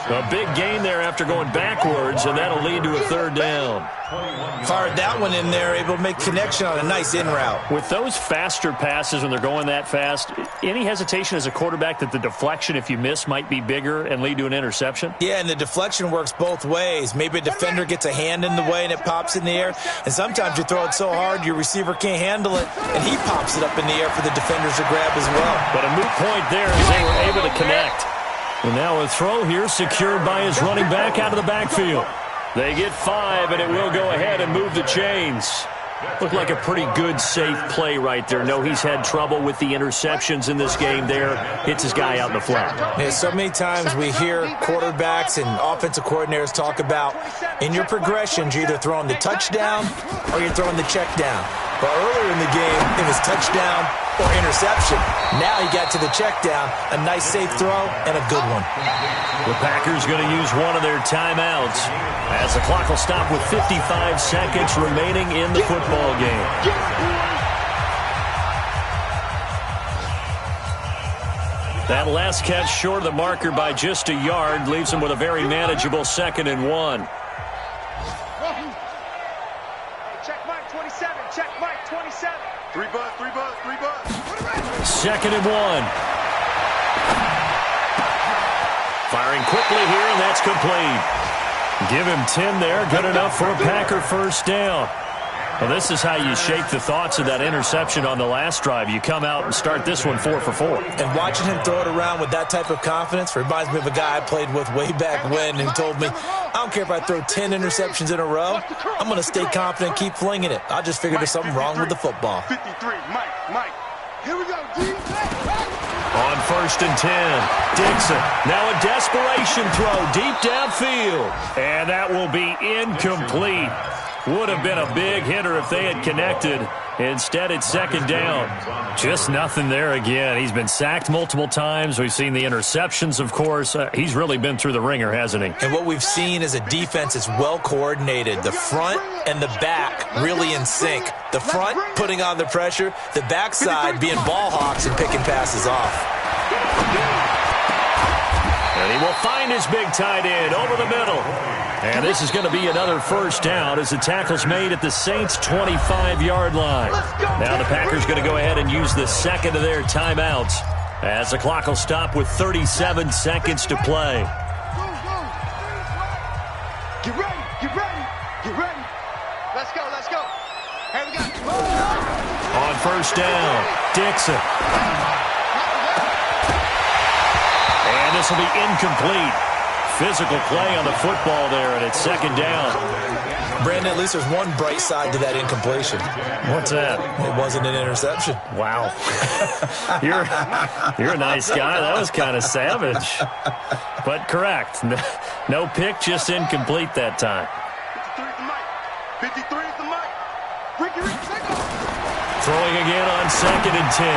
A big gain there after going backwards, and that'll lead to a 3rd down. Fired that one in there, able to make connection on a nice in route. With those faster passes when they're going that fast, any hesitation as a quarterback that the deflection, if you miss, might be bigger and lead to an interception? Yeah, and the deflection works both ways. Maybe a defender gets a hand in the way and it pops in the air, and sometimes you throw it so hard your receiver can't handle it, and he pops it up in the air for the defenders to grab as well. But a moot point there as they were able to connect. And now a throw here secured by his running back out of the backfield. They get 5, and it will go ahead and move the chains. Looked like a pretty good, safe play right there. No, he's had trouble with the interceptions in this game there. Hits his guy out in the flat. Yeah, so many times we hear quarterbacks and offensive coordinators talk about in your progressions, you're either throwing the touchdown or you're throwing the check down. But earlier in the game, it was touchdown or interception. Now he got to the check down, a nice safe throw, and a good one. The Packers going to use one of their timeouts as the clock will stop with 55 seconds remaining in the football game. That last catch short of the marker by just a yard leaves him with a very manageable 2nd and 1. Check Mike 27. Check Mike 27. 3 butts, 3 butts, 3 butts. 2nd and 1. Firing quickly here, and that's complete. Give him 10 there. Good enough for a Packer 1st down. Well, this is how you shake the thoughts of that interception on the last drive. You come out and start this one 4 for 4. And watching him throw it around with that type of confidence reminds me of a guy I played with way back when who told me, I don't care if I throw 10 interceptions in a row. I'm going to stay confident, keep flinging it. I just figured there's something wrong with the football. 53, Mike. Here we go, D. On 1st and 10, Dixon. Now a desperation throw deep downfield. And that will be incomplete. Would have been a big hitter if they had connected. Instead, it's 2nd down. Just nothing there again. He's been sacked multiple times. We've seen the interceptions, of course. He's really been through the ringer, hasn't he? And what we've seen is a defense that's well coordinated. The front and the back really in sync. The front putting on the pressure. The backside being ball hawks and picking passes off. And he will find his big tight end over the middle. And this is going to be another 1st down as the tackle's made at the Saints' 25-yard line. Now the Packers going to go ahead and use the 2nd of their timeouts as the clock will stop with 37 seconds to play. Get ready, get ready, get ready. Let's go, let's go. Here we go. On 1st down, Dixon. And this will be incomplete. Physical play on the football there, and it's 2nd down. Brandon, at least there's one bright side to that incompletion. What's that? It wasn't an interception. Wow. You're a nice guy. That was kind of savage. But correct. No pick, just incomplete that time. 53 is the mic. 53 is the mic. Ricky, take off. Throwing again on 2nd and 10.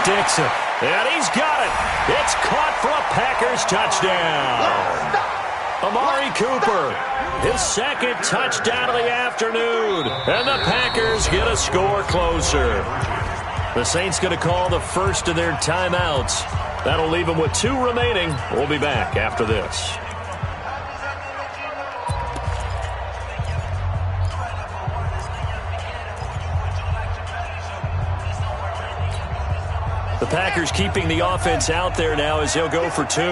Dixon, and he's got it. It's caught for a Packers touchdown. Amari Cooper, his 2nd touchdown of the afternoon. And the Packers get a score closer. The Saints going to call the first of their timeouts. That'll leave them with 2 remaining. We'll be back after this. The Packers keeping the offense out there now as they'll go for 2.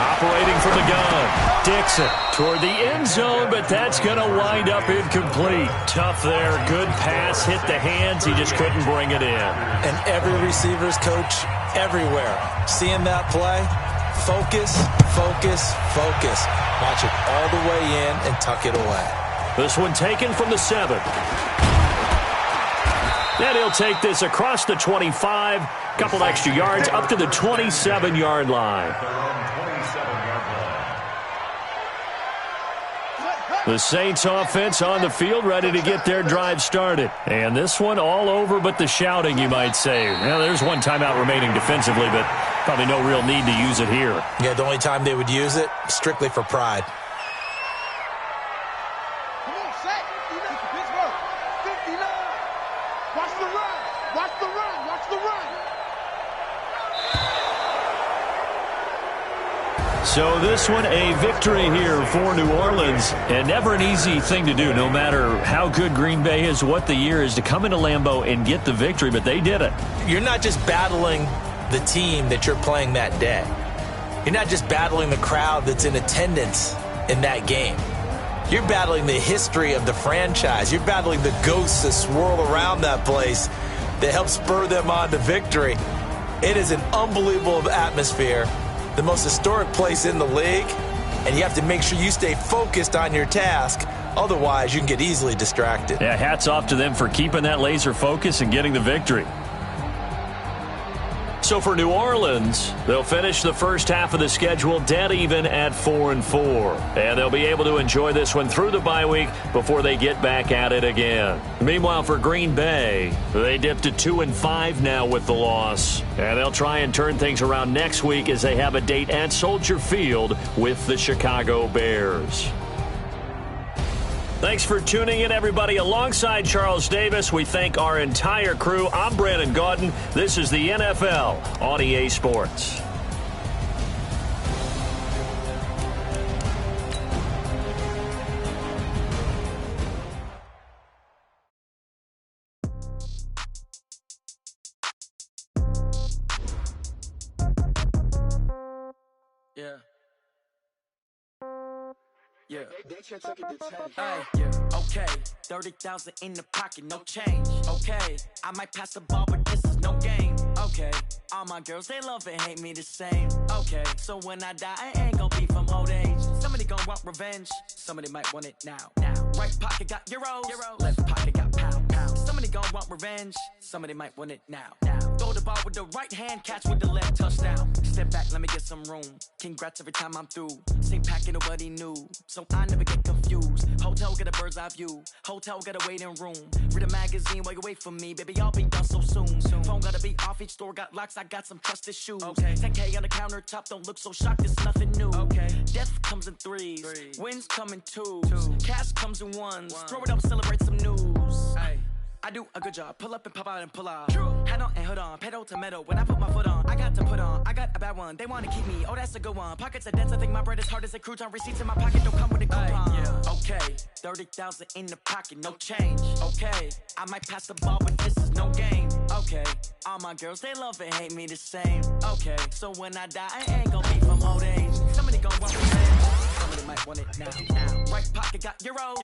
Operating from the gun. Dixon toward the end zone, but that's going to wind up incomplete. Tough there. Good pass. Hit the hands. He just couldn't bring it in. And every receiver's coach everywhere. Seeing that play, focus, focus, focus. Watch it all the way in and tuck it away. This one taken from the 7. And he'll take this across the 25. Couple extra yards up to the 27-yard line. The Saints offense on the field ready to get their drive started. And this one all over but the shouting, you might say. Well, there's 1 timeout remaining defensively, but probably no real need to use it here. Yeah, the only time they would use it, strictly for pride. Come on, sack. Pittsburgh. 59. Watch the run. Watch the run. Watch the run. So this one a victory here for New Orleans, and never an easy thing to do, no matter how good Green Bay is, what the year is, to come into Lambeau and get the victory, but they did it. You're not just battling the team that you're playing that day. You're not just battling the crowd that's in attendance in that game. You're battling the history of the franchise. You're battling the ghosts that swirl around that place that help spur them on to victory. It is an unbelievable atmosphere. The most historic place in the league, and you have to make sure you stay focused on your task. Otherwise, you can get easily distracted. Yeah, hats off to them for keeping that laser focus and getting the victory. So for New Orleans, they'll finish the first half of the schedule dead even at 4-4. And they'll be able to enjoy this one through the bye week before they get back at it again. Meanwhile, for Green Bay, they dipped to 2-5 now with the loss. And they'll try and turn things around next week as they have a date at Soldier Field with the Chicago Bears. Thanks for tuning in, everybody. Alongside Charles Davis, we thank our entire crew. I'm Brandon Gaudin. This is the NFL on EA Sports. Yeah. Yeah. Okay. 30,000 in the pocket, no change. Okay. I might pass the ball, but this is no game. Okay. All my girls, they love and hate me the same. Okay. So when I die, I ain't gonna be from old age. Somebody gonna want revenge. Somebody might want it now. Right pocket got euros. Left pocket got pounds. Somebody gonna want revenge. Somebody might want it now. Throw the ball with the right hand, catch with the left, touchdown. Step back, let me get some room. Congrats every time I'm through. Same packet, nobody knew. So I never get confused. Hotel get a bird's eye view. Hotel get a waiting room. Read a magazine while you wait for me. Baby, I'll be done so soon. Phone gotta be off, each store got locks. I got some trusted shoes. Okay. 10K on the countertop, don't look so shocked, it's nothing new. Okay. Death comes in threes. Wins come in twos. Cash comes in ones. Throw it up, celebrate some news. Ay. I do a good job. Pull up and pop out and pull out. Head on and hood on. Pedal to metal. When I put my foot on, I got to put on. I got a bad one. They want to keep me. Oh, that's a good one. Pockets are dense. I think my bread is hard as a crouton. Receipts in my pocket don't come with a coupon. Okay. 30,000 in the pocket. No change. Okay. I might pass the ball, but this is no game. Okay. All my girls, they love and hate me the same. Okay. So when I die, I ain't gonna be from old age. Somebody gonna want revenge. Somebody might want it now. Right pocket got euros.